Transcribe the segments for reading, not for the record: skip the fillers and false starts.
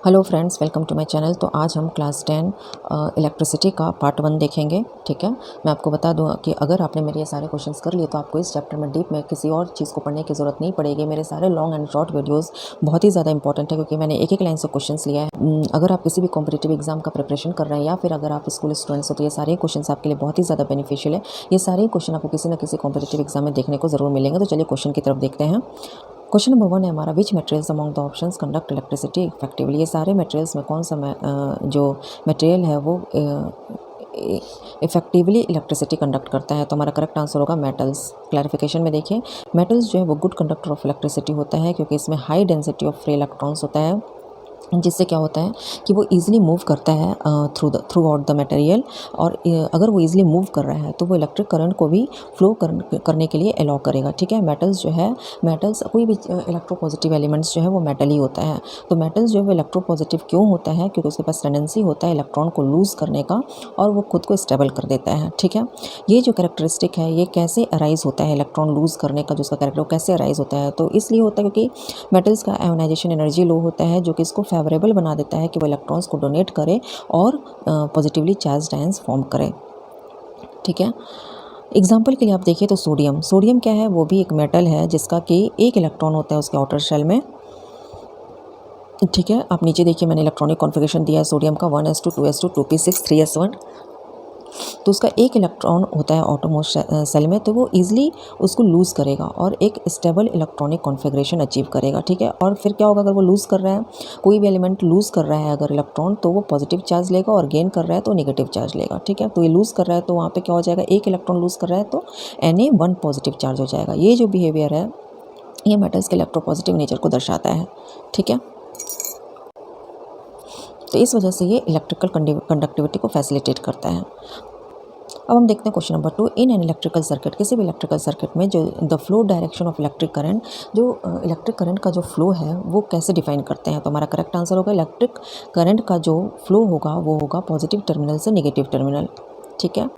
Hello friends, welcome to my channel. तो आज हम क्लास 10 इलेक्ट्रिसिटी का पार्ट 1 देखेंगे। ठीक है, मैं आपको बता दूं कि अगर आपने मेरे ये सारे क्वेश्चंस कर लिए तो आपको इस चैप्टर में डीप में किसी और चीज़ को पढ़ने की ज़रूरत नहीं पड़ेगी। मेरे सारे लॉन्ग एंड शॉर्ट वीडियोस बहुत ही ज़्यादा इंपॉर्टेंट है क्योंकि मैंने एक एक लाइन से क्वेश्चंस लिया है। अगर आप किसी भी कॉम्पिटिटिव एग्जाम का प्रिपरेशन कर रहे हैं या फिर अगर आप स्कूल स्टूडेंट्स हो तो ये सारे क्वेश्चन आपके लिए बहुत ही ज़्यादा बेनिफिशियल है। ये सारे क्वेश्चन आपको किसी न किसी कॉम्पिटिटिव एग्जाम में देखने को ज़रूर मिलेंगे। तो चलिए क्वेश्चन की तरफ देखते हैं। क्वेश्चन नंबर 1 है हमारा, which materials among the options conduct electricity effectively. ये सारे मटेरियल्स में कौन सा जो मटेरियल है वो इफेक्टिवली इलेक्ट्रिसिटी कंडक्ट करता है। तो हमारा करेक्ट आंसर होगा मेटल्स। क्लैरिफिकेशन में देखिए, मेटल्स जो है वो गुड कंडक्टर ऑफ इलेक्ट्रिसिटी होता है क्योंकि इसमें high density of free electrons होता है, जिससे क्या होता है कि वो ईजिली मूव करता है थ्रू आउट द मटेरियल। और अगर वो ईजिली मूव कर रहा है तो वो इलेक्ट्रिक करंट को भी फ्लो करने के लिए अलाउ करेगा। ठीक है, मेटल्स जो है, मेटल्स कोई भी इलेक्ट्रोपॉजिटिव एलिमेंट्स जो है वो मेटल ही होता है। तो मेटल्स जो है वो इलेक्ट्रोपॉजिटिव क्यों होता है? क्योंकि उसके पास टेंडेंसी होता है इलेक्ट्रॉन को लूज़ करने का और वो खुद को स्टेबल कर देता है। ठीक है, ये जो कैरेक्टरिस्टिक है ये कैसे अराइज होता है, इलेक्ट्रॉन लूज़ करने का जो उसका कैरेक्टर कैसे अराइज होता है? तो इसलिए होता है क्योंकि मेटल्स का आयोनाइजेशन एनर्जी लो होता है, जो कि इसको फेवरेबल बना देता है कि वो इलेक्ट्रॉन्स को डोनेट करे और पॉजिटिवली चार्ज्ड आयंस फॉर्म करे। ठीक है, एग्जाम्पल के लिए आप देखिए तो सोडियम क्या है? वो भी एक मेटल है जिसका कि एक इलेक्ट्रॉन होता है उसके आउटर शेल में। ठीक है, आप नीचे देखिए मैंने इलेक्ट्रॉनिक कॉन्फ़िगरेशन दिया है सोडियम का 1s2 2s2 2p6 3s1। तो उसका एक इलेक्ट्रॉन होता है ऑटोमोस्ट सेल में, तो वो ईजिली उसको लूज़ करेगा और एक स्टेबल इलेक्ट्रॉनिक कॉन्फ़िगरेशन अचीव करेगा। ठीक है, और फिर क्या होगा अगर वो लूज़ कर रहा है, कोई भी एलिमेंट लूज़ कर रहा है अगर इलेक्ट्रॉन, तो वो पॉजिटिव चार्ज लेगा और गेन कर रहा है तो नेगेटिव चार्ज लेगा। ठीक है, तो ये लूज़ कर रहा है तो वहाँ पे क्या हो जाएगा, एक इलेक्ट्रॉन लूज़ कर रहा है तो Na1 पॉजिटिव चार्ज हो जाएगा। ये जो बिहेवियर है ये मेटल्स के इलेक्ट्रोपॉजिटिव नेचर को दर्शाता है। ठीक है, तो इस वजह से ये इलेक्ट्रिकल कंडक्टिविटी को फैसिलिटेट करता है। अब हम देखते हैं question number 2। In an electrical circuit, किसी भी इलेक्ट्रिकल सर्किट में जो the flow direction of electric current, जो इलेक्ट्रिक करंट का जो फ्लो है वो कैसे डिफाइन करते हैं? तो हमारा करेक्ट आंसर होगा इलेक्ट्रिक करंट का जो फ्लो होगा वो होगा पॉजिटिव टर्मिनल से नेगेटिव टर्मिनल। ठीक है,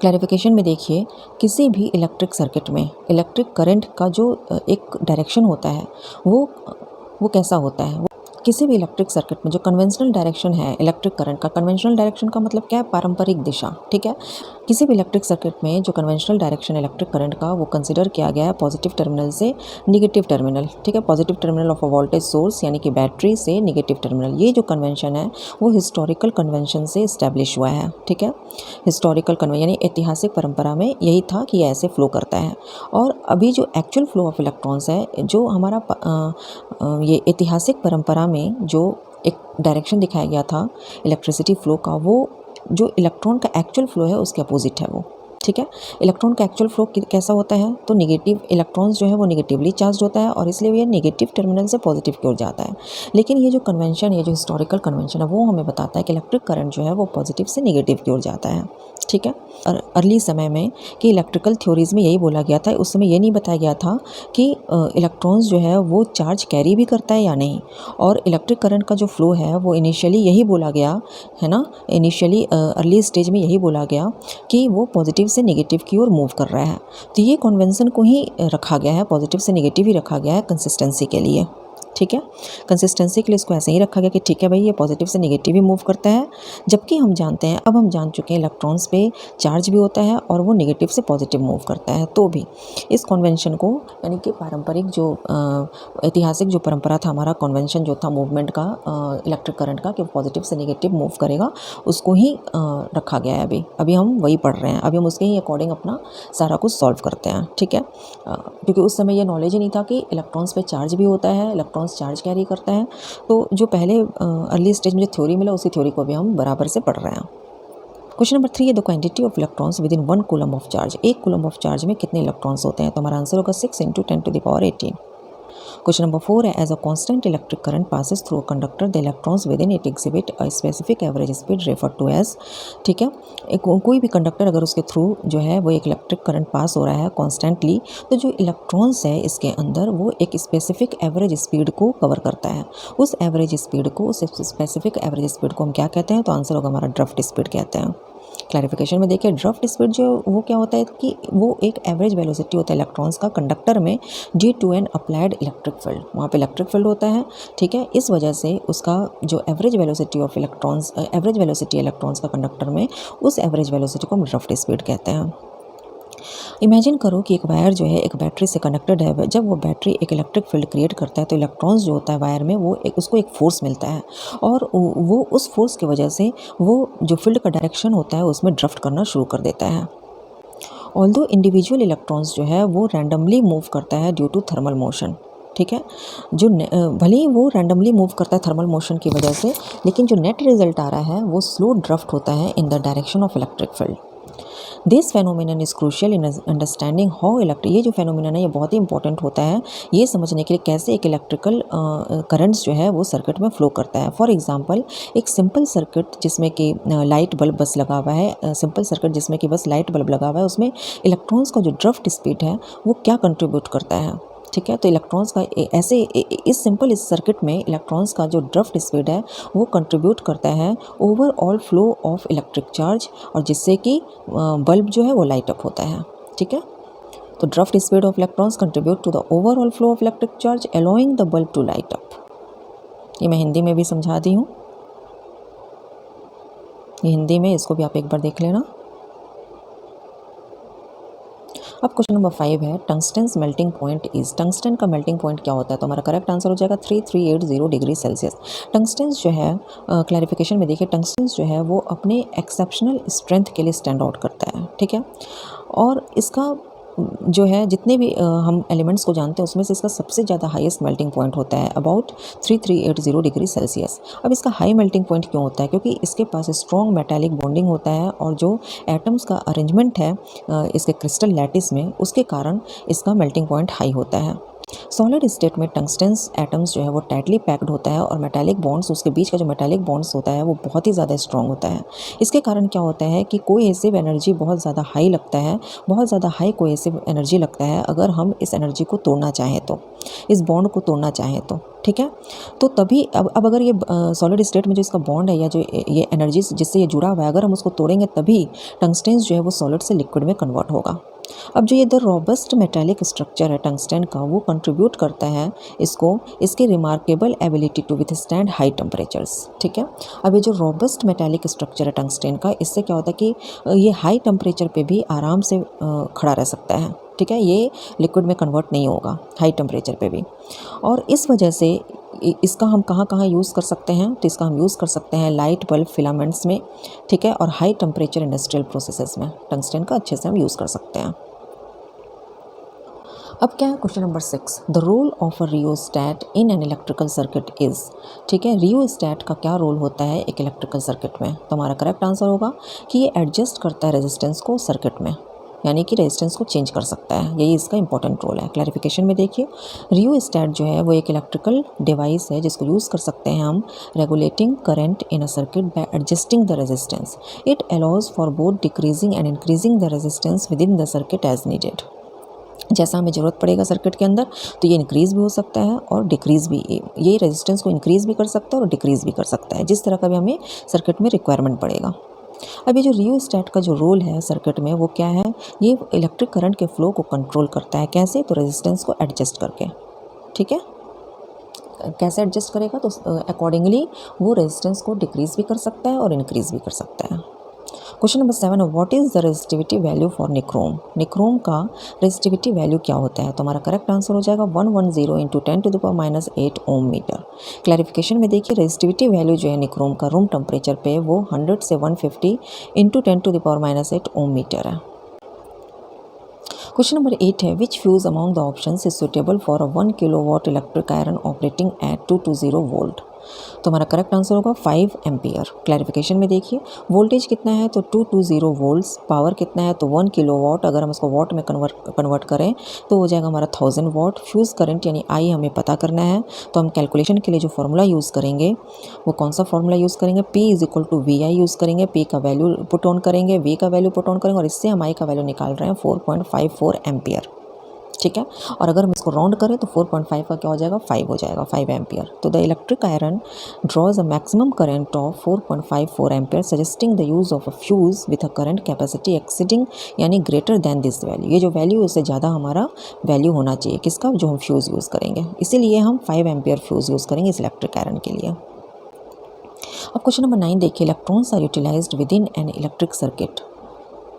क्लैरिफिकेशन में देखिए, किसी भी इलेक्ट्रिक सर्किट में इलेक्ट्रिक करंट का जो एक डायरेक्शन होता है वो कैसा होता है? किसी भी इलेक्ट्रिक सर्किट में जो कन्वेंशनल डायरेक्शन है इलेक्ट्रिक करंट का, कन्वेंशनल डायरेक्शन का मतलब क्या है? पारंपरिक दिशा। ठीक है, किसी भी इलेक्ट्रिक सर्किट में जो कन्वेंशनल डायरेक्शन इलेक्ट्रिक करंट का वो कंसिडर किया गया है पॉजिटिव टर्मिनल से नेगेटिव टर्मिनल। ठीक है, positive terminal of a voltage source यानी कि बैटरी से नेगेटिव टर्मिनल। ये जो कन्वेंशन है वो हिस्टोरिकल कन्वेंशन से इस्टेब्लिश हुआ है। ठीक है, हिस्टोरिकल कन्वेंशन यानी ऐतिहासिक परंपरा में यही था कि ये ऐसे फ्लो करता है। और अभी जो एक्चुअल फ्लो ऑफ इलेक्ट्रॉन्स है, जो हमारा ये ऐतिहासिक परंपरा में जो एक डायरेक्शन दिखाया गया था इलेक्ट्रिसिटी फ्लो का, वो जो इलेक्ट्रॉन का एक्चुअल फ्लो है उसके अपोजिट है वो। ठीक है, इलेक्ट्रॉन का एक्चुअल फ्लो कैसा होता है? तो नेगेटिव इलेक्ट्रॉन्स जो है वो नेगेटिवली चार्ज होता है और इसलिए ये नेगेटिव टर्मिनल से पॉजिटिव की ओर जाता है। लेकिन ये जो कन्वेंशन है, जो हिस्टोरिकल कन्वेंशन है, वो हमें बताता है कि इलेक्ट्रिक करंट जो है वो पॉजिटिव से नेगेटिव की ओर जाता है। ठीक है, और अर्ली समय में कि इलेक्ट्रिकल थ्योरीज में यही बोला गया था, उस समय ये नहीं बताया गया था कि इलेक्ट्रॉन्स जो है वो चार्ज कैरी भी करता है या नहीं। और इलेक्ट्रिक करंट का जो फ्लो है वो इनिशियली यही बोला गया है ना, इनिशियली अर्ली स्टेज में यही बोला गया कि वो पॉजिटिव से नेगेटिव की ओर मूव कर रहा है। तो ये कन्वेंशन को ही रखा गया है, पॉजिटिव से नेगेटिव ही रखा गया है कंसिस्टेंसी के लिए। ठीक है, कंसिस्टेंसी के लिए इसको ऐसे ही रखा गया कि ठीक है भाई ये पॉजिटिव से नेगेटिव ही मूव करता है। जबकि हम जानते हैं, अब हम जान चुके हैं इलेक्ट्रॉन्स पे चार्ज भी होता है और वो नेगेटिव से पॉजिटिव मूव करता है। तो भी इस कन्वेंशन को, यानी कि पारंपरिक जो ऐतिहासिक जो परंपरा था, हमारा कन्वेंशन जो था मूवमेंट का इलेक्ट्रिक करंट का कि पॉजिटिव से नेगेटिव मूव करेगा, उसको ही रखा गया है। अभी हम वही पढ़ रहे हैं, अभी हम उसके ही अकॉर्डिंग अपना सारा कुछ सॉल्व करते हैं। ठीक है, क्योंकि उस समय ये नॉलेज ही नहीं था कि इलेक्ट्रॉन्स पे चार्ज भी होता है, इलेक्ट्रॉन्स चार्ज कैरी करता है। तो जो पहले अर्ली स्टेज में जो थ्योरी मिला उसी थ्योरी को भी हम बराबर से पढ़ रहे हैं। क्वेश्चन नंबर 3 है, the quantity of electrons with in 1 coulomb of charge. 1 coulomb of charge में कितने इलेक्ट्रॉन्स होते हैं? तो हमारा आंसर होगा 6 × 10⁻18। क्वेश्चन नंबर 4 है, as a constant electric current passes through a conductor, the electrons within it exhibit a specific average speed refer to as. ठीक है, कोई भी कंडक्टर अगर उसके थ्रू जो है वो एक इलेक्ट्रिक करंट पास हो रहा है कॉन्स्टेंटली, तो जो इलेक्ट्रॉन्स है इसके अंदर वो एक स्पेसिफिक एवरेज स्पीड को कवर करता है। उस एवरेज स्पीड को, उस स्पेसिफिक एवरेज स्पीड को हम क्या कहते हैं? तो आंसर होगा हमारा ड्रिफ्ट स्पीड कहते हैं। क्लैरिफिकेशन में देखिए ड्राफ्ट स्पीड जो वो क्या होता है कि वो एक एवरेज वेलोसिटी होता है इलेक्ट्रॉन्स का कंडक्टर में due to an applied electric field, वहाँ पे इलेक्ट्रिक फील्ड होता है, ठीक है। इस वजह से उसका जो average velocity of electrons, average velocity electrons का कंडक्टर में, उस एवरेज वेलोसिटी को हम ड्राफ्ट स्पीड कहते हैं। इमेजिन करो कि एक वायर जो है एक बैटरी से कनेक्टेड है। जब वो बैटरी एक इलेक्ट्रिक फील्ड क्रिएट करता है तो इलेक्ट्रॉन्स जो होता है वायर में वो उसको एक फोर्स मिलता है, और वो उस फोर्स की वजह से वो जो फील्ड का डायरेक्शन होता है उसमें ड्रिफ्ट करना शुरू कर देता है। ऑल्दो इंडिविजुअल इलेक्ट्रॉन्स जो है वो रैंडमली मूव करता है ड्यू टू थर्मल मोशन, ठीक है। जो भले ही वो रैंडमली मूव करता है थर्मल मोशन की वजह से, लेकिन जो नेट रिजल्ट आ रहा है वो स्लो ड्रिफ्ट होता है in the direction of electric field. This phenomenon is crucial in understanding how electric, ये जो फेनोमिनन है ये बहुत ही इंपॉर्टेंट होता है ये समझने के लिए कैसे एक इलेक्ट्रिकल करंट्स जो है वो सर्किट में फ्लो करता है। फॉर एग्जांपल एक सिंपल सर्किट जिसमें कि लाइट बल्ब बस लगा हुआ है, सिंपल सर्किट जिसमें कि बस लाइट बल्ब लगा हुआ है, उसमें इलेक्ट्रॉन्स का जो ड्रिफ्ट स्पीड है वो क्या कंट्रीब्यूट करता है, ठीक है। तो इलेक्ट्रॉन्स का ऐसे इस सिंपल इस सर्किट में इलेक्ट्रॉन्स का जो ड्रिफ्ट स्पीड है वो कंट्रीब्यूट करता है overall flow of electric charge, और जिससे कि बल्ब जो है वो लाइट अप होता है, ठीक है। तो drift speed of electrons contribute to the overall flow of electric charge allowing the bulb to light up. ये मैं हिंदी में भी समझा दी हूँ, ये हिंदी में, इसको भी आप एक बार देख लेना। अब क्वेश्चन नंबर 5 है tungsten melting point is, tungsten का मेल्टिंग पॉइंट क्या होता है? तो हमारा करेक्ट आंसर हो जाएगा 3380 डिग्री सेल्सियस। टंगस्टन जो है क्लैरिफिकेशन में देखिए, टंगस्टन जो है वो अपने एक्सेप्शनल स्ट्रेंथ के लिए स्टैंड आउट करता है, ठीक है। और इसका जो है जितने भी हम एलिमेंट्स को जानते हैं उसमें से इसका सबसे ज़्यादा हाईएस्ट मेल्टिंग पॉइंट होता है अबाउट 3380 डिग्री सेल्सियस। अब इसका हाई मेल्टिंग पॉइंट क्यों होता है? क्योंकि इसके पास स्ट्रॉन्ग मेटालिक बॉन्डिंग होता है, और जो एटम्स का अरेंजमेंट है इसके क्रिस्टल लैटिस में, उसके कारण इसका मेल्टिंग पॉइंट हाई होता है। सॉलिड स्टेट में टंगस्टन एटम्स जो है वो टाइटली पैक्ड होता है, और मेटालिक बॉन्ड्स, उसके बीच का जो मेटालिक बॉन्ड्स होता है वो बहुत ही ज़्यादा स्ट्रॉन्ग होता है। इसके कारण क्या होता है कि कोहेसिव एनर्जी बहुत ज़्यादा हाई लगता है, बहुत ज़्यादा हाई कोहेसिव एनर्जी लगता है अगर हम इस एनर्जी को तोड़ना चाहें तो, इस बॉन्ड को तोड़ना चाहें तो, ठीक है। तो तभी अब अगर ये सॉलिड स्टेट में जो इसका बॉन्ड है या जो ये एनर्जी जिससे ये जुड़ा हुआ है, अगर हम उसको तोड़ेंगे तभी टंगस्टन जो है वो सॉलिड से लिक्विड में कन्वर्ट होगा। अब जो ये द रोबस्ट मेटालिक स्ट्रक्चर है टंगस्टन का, वो कंट्रीब्यूट करता है इसको, इसके remarkable ability to withstand high temperatures, ठीक है। अब ये जो रोबस्ट मेटालिक स्ट्रक्चर है टंगस्टन का, इससे क्या होता है कि ये हाई टेम्परेचर पे भी आराम से खड़ा रह सकता है, ठीक है। ये लिक्विड में कन्वर्ट नहीं होगा हाई टेम्परेचर पे भी, और इस वजह से इसका हम कहाँ कहाँ यूज़ कर सकते हैं? तो इसका हम यूज़ कर सकते हैं लाइट बल्ब फिलामेंट्स में, ठीक है, और हाई टेम्परेचर इंडस्ट्रियल प्रोसेसेस में टंगस्टन का अच्छे से हम यूज़ कर सकते हैं। अब क्या है question number 6, the role of a rheostat in an electrical circuit is, ठीक है। रियोस्टैट का क्या रोल होता है एक इलेक्ट्रिकल सर्किट में? तो हमारा करेक्ट आंसर होगा कि ये एडजस्ट करता है रेजिस्टेंस को सर्किट में, यानी कि रेजिस्टेंस को चेंज कर सकता है, यही इसका इंपॉर्टेंट रोल है। क्लैरिफिकेशन में देखिए, रियोस्टैट जो है वो एक इलेक्ट्रिकल डिवाइस है जिसको यूज़ कर सकते हैं हम regulating current in a circuit by adjusting the resistance. It allows for both decreasing and increasing the resistance within the circuit as needed. जैसा हमें ज़रूरत पड़ेगा सर्किट के अंदर तो ये इंक्रीज़ भी हो सकता है और डिक्रीज़ भी, ये रेजिस्टेंस को इंक्रीज़ भी कर सकता है और डिक्रीज़ भी कर सकता है, जिस तरह का भी हमें सर्किट में रिक्वायरमेंट पड़ेगा। अब ये जो रियोस्टैट का जो रोल है सर्किट में वो क्या है? ये इलेक्ट्रिक करंट के फ्लो को कंट्रोल करता है। कैसे? तो रेजिस्टेंस को एडजस्ट करके, ठीक है। कैसे एडजस्ट करेगा? तो अकॉर्डिंगली वो रेजिस्टेंस को डिक्रीज़ भी कर सकता है और इंक्रीज़ भी कर सकता है। Question number 7, what is the resistivity value for nichrome? Nichrome का रेजिस्टिविटी वैल्यू क्या होता है? तो हमारा करेक्ट आंसर हो जाएगा 110 इंटू 10⁻⁻8 ओम मीटर। क्लैरिफिकेशन में देखिए, रेजिस्टिविटी वैल्यू जो है निक्रोम का रूम टेम्परेचर पे वो 100 से 150 इंटू 10⁻⁸ ओम मीटर है। क्वेश्चन नंबर 8 है, which fuse among the options is suitable for a 1 kilowatt electric iron operating at 220 volt? तो हमारा करेक्ट आंसर होगा 5 एम्पियर। क्लैरिफिकेशन में देखिए, वोल्टेज कितना है? तो 220 वोल्ट्स। पावर कितना है? तो 1 किलोवाट। अगर हम उसको वाट में कन्वर्ट करें तो हो जाएगा हमारा 1000 वाट। फ्यूज़ करंट यानी आई हमें पता करना है, तो हम कैलकुलेशन के लिए जो फार्मूला यूज़ करेंगे वो कौन सा फार्मूला यूज़ करेंगे? P = VI यूज़ करेंगे। P का वैल्यू पुट ऑन करेंगे, V का वैल्यू पुट ऑन करेंगे, और इससे हम I का वैल्यू निकाल रहे हैं 4.54 एम्पियर। ठीक है। और अगर हम इसको राउंड करें तो 4.5 का क्या हो जाएगा, 5 हो जाएगा, 5 एम्पियर। तो the electric iron draws a maximum current of 4.54 ampere, suggesting the use of a fuse with a current capacity exceeding यानी ग्रेटर दैन दिस वैल्यू। ये जो वैल्यू है इससे ज़्यादा हमारा वैल्यू होना चाहिए किसका, जो हम फ्यूज़ यूज़ करेंगे, इसीलिए हम 5 एम्पियर फ्यूज़ यूज़ करेंगे इस इलेक्ट्रिक आयरन के लिए। अब क्वेश्चन नंबर 9 देखिए, electrons are utilized within an electric circuit.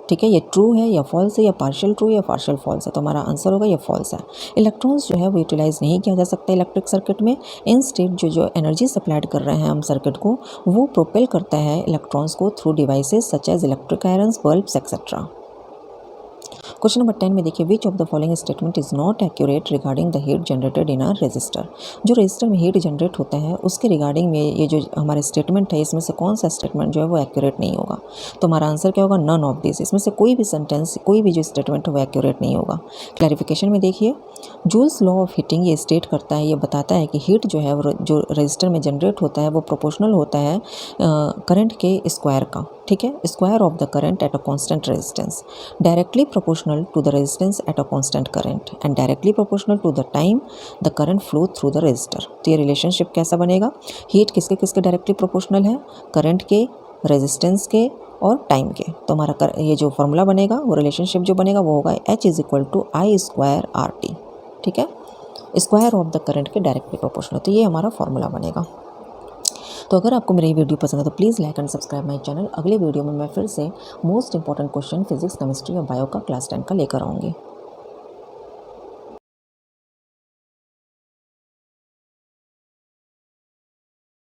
ठीक है, ये ट्रू है या फॉल्स है, या पार्शियल ट्रू या पार्शियल फॉल्स है, तो हमारा आंसर होगा ये फॉल्स है। इलेक्ट्रॉन्स जो है वो यूटिलाइज नहीं किया जा सकता इलेक्ट्रिक सर्किट में। इन स्टेट जो एनर्जी सप्लाइड कर रहे हैं हम सर्किट को, वो प्रोपेल करता है इलेक्ट्रॉन्स को through devices such as electric irons, bulbs etcetera. Question number 10 में देखिए, which of the following statement is not accurate regarding the heat generated in a resistor. जो रेजिस्टर में हीट जनरेट होता है उसके रिगार्डिंग में ये जो हमारे स्टेटमेंट है, इसमें से कौन सा स्टेटमेंट जो है वो एक्यूरेट नहीं होगा। तो हमारा आंसर क्या होगा, नन ऑफ दिस। इसमें से कोई भी सेंटेंस, कोई भी जो स्टेटमेंट है वो एक्यूरेट नहीं होगा। क्लैरिफिकेशन में देखिए, जूल्स लॉ ऑफ हीटिंग ये स्टेट करता है, ये बताता है कि हीट जो है वो जो रजिस्टर में जनरेट होता है वो प्रोपोर्शनल होता है करंट के स्क्वायर का। ठीक है, square of the current at a constant resistance, directly proportional to the resistance at a constant current and directly proportional to the time the current flow through the resistor. तो ये relationship कैसा बनेगा, heat किसके किसके directly proportional है, current के, resistance के और टाइम के। तो हमारा ये जो फॉर्मूला बनेगा, वो रिलेशनशिप जो बनेगा वो होगा H is equal to I square RT। ठीक है, स्क्वायर ऑफ द करंट के डायरेक्टली प्रोपोर्शनल, तो ये हमारा फॉर्मूला बनेगा। तो अगर आपको मेरी वीडियो पसंद है तो please like and subscribe my channel. अगले वीडियो में मैं फिर से most important question physics, chemistry और बायो का क्लास 10 का लेकर आऊँगी।